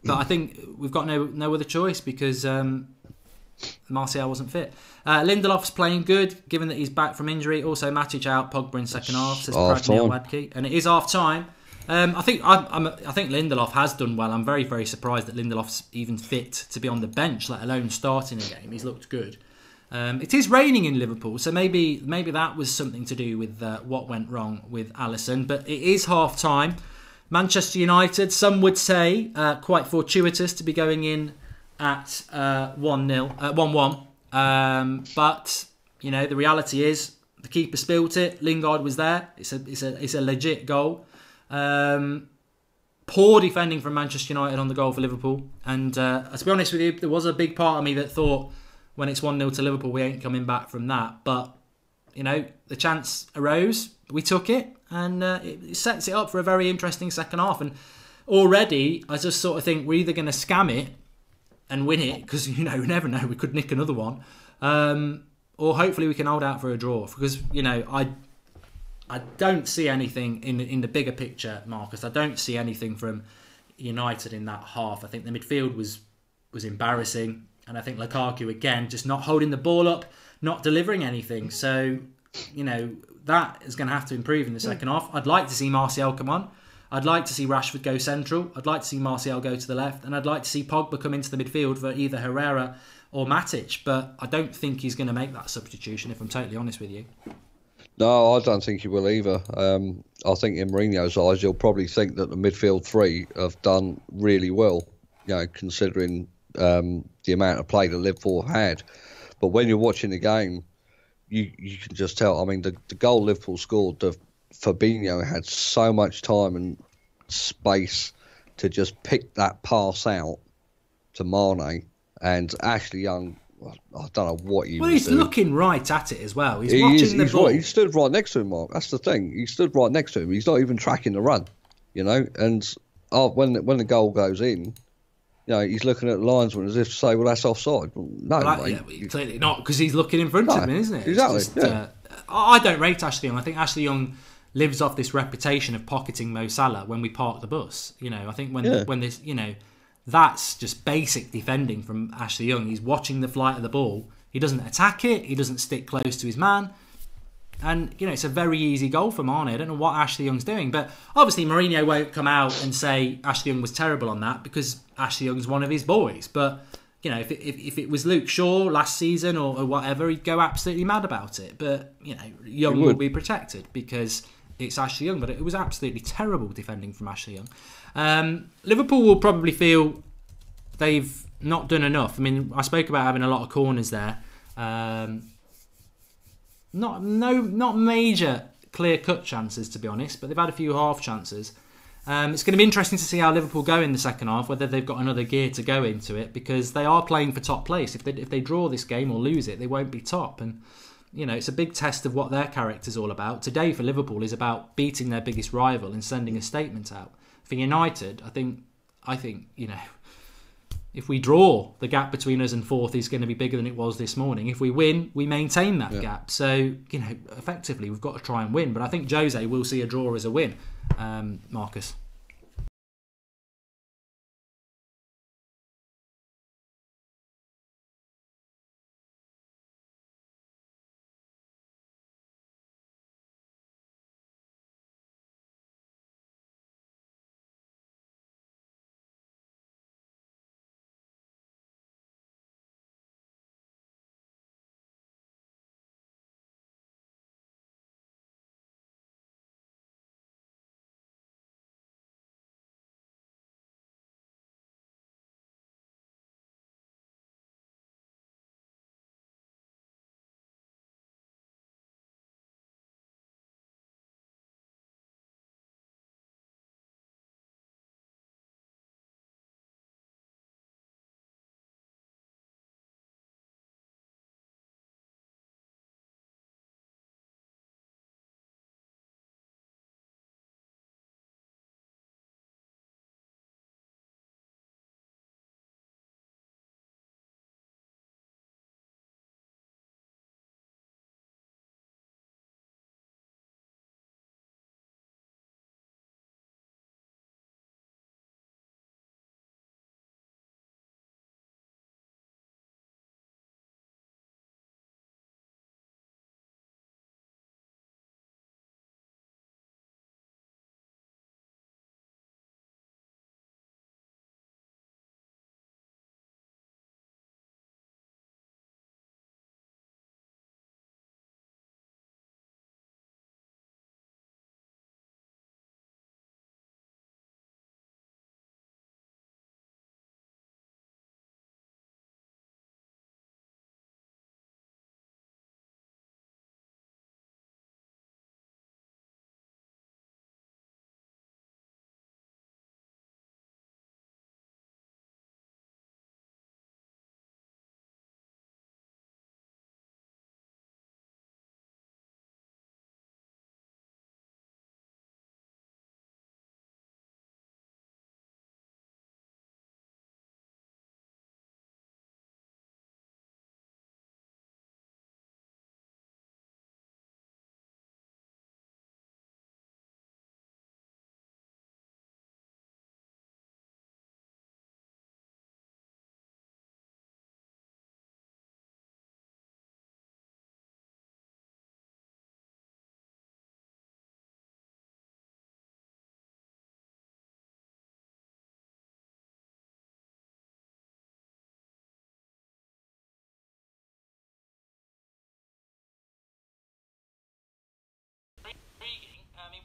Speaker 1: But I think we've got no other choice because Martial wasn't fit. Lindelof's playing good, given that he's back from injury. Also, Matic out, Pogba in second half. Says Pragnia Wadke, and it is half time. I think Lindelof has done well. I'm very, very surprised that Lindelof's even fit to be on the bench, let alone starting a game. He's looked good. It is raining in Liverpool, so maybe that was something to do with what went wrong with Alisson. But it is half time. Manchester United, some would say, quite fortuitous to be going in at 1-1. But the reality is the keeper spilt it. Lingard was there. It's a legit goal. Poor defending from Manchester United on the goal for Liverpool. And to be honest with you, there was a big part of me that thought when it's 1-0 to Liverpool, we ain't coming back from that. But, the chance arose. We took it. And it sets it up for a very interesting second half. And already, I just sort of think we're either going to scam it and win it, because, we never know, we could nick another one. Or hopefully we can hold out for a draw. Because, I don't see anything in the bigger picture, Marcus. I don't see anything from United in that half. I think the midfield was embarrassing. And I think Lukaku, again, just not holding the ball up, not delivering anything. So, that is going to have to improve in the second half. I'd like to see Martial come on. I'd like to see Rashford go central. I'd like to see Martial go to the left. And I'd like to see Pogba come into the midfield for either Herrera or Matic. But I don't think he's going to make that substitution, if I'm totally honest with you.
Speaker 2: No, I don't think he will either. I think in Mourinho's eyes, you'll probably think that the midfield three have done really well, considering the amount of play that Liverpool had. But when you're watching the game, you can just tell. I mean, the goal Liverpool scored, Fabinho had so much time and space to just pick that pass out to Mane, and Ashley Young, I don't know what he was doing.
Speaker 1: Well, he's looking right at it as well. He's watching the ball.
Speaker 2: Right. He stood right next to him, Mark. That's the thing. He stood right next to him. He's not even tracking the run, And when the goal goes in, he's looking at the linesman as if to say, well, that's offside. Well, no, mate.
Speaker 1: Yeah, clearly not, because he's looking in front of him, isn't it?
Speaker 2: Exactly.
Speaker 1: I don't rate Ashley Young. I think Ashley Young lives off this reputation of pocketing Mo Salah when we park the bus. I think when this, that's just basic defending from Ashley Young. He's watching the flight of the ball. He doesn't attack it. He doesn't stick close to his man. And, it's a very easy goal for Mane. I don't know what Ashley Young's doing. But obviously Mourinho won't come out and say Ashley Young was terrible on that, because Ashley Young's one of his boys. But, if it was Luke Shaw last season or whatever, he'd go absolutely mad about it. But, Young will be protected because it's Ashley Young. But it was absolutely terrible defending from Ashley Young. Liverpool will probably feel they've not done enough. I mean, I spoke about having a lot of corners there. Not major clear-cut chances, to be honest, but they've had a few half chances. It's going to be interesting to see how Liverpool go in the second half, whether they've got another gear to go into it, because they are playing for top place. If they draw this game or lose it, they won't be top. And, it's a big test of what their character's all about. Today for Liverpool is about beating their biggest rival and sending a statement out. For United, I think if we draw, the gap between us and fourth is going to be bigger than it was this morning. If we win, we maintain that gap. So, effectively, we've got to try and win. But I think Jose will see a draw as a win, Marcus.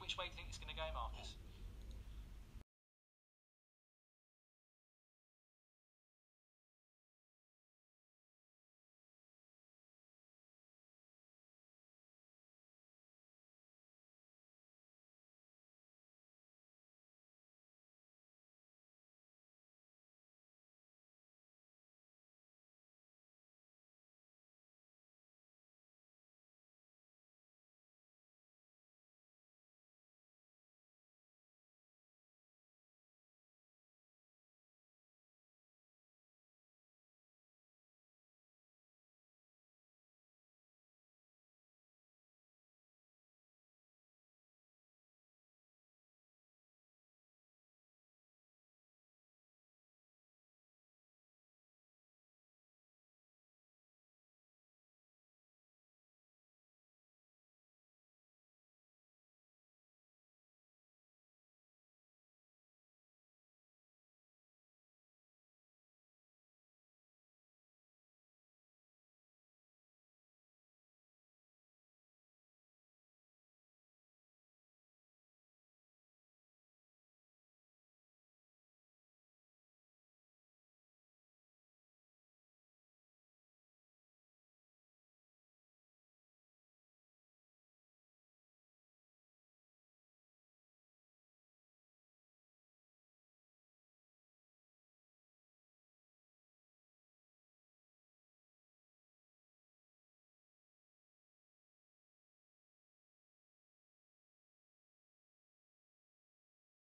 Speaker 1: Which way do you think it's going to go, Marcus?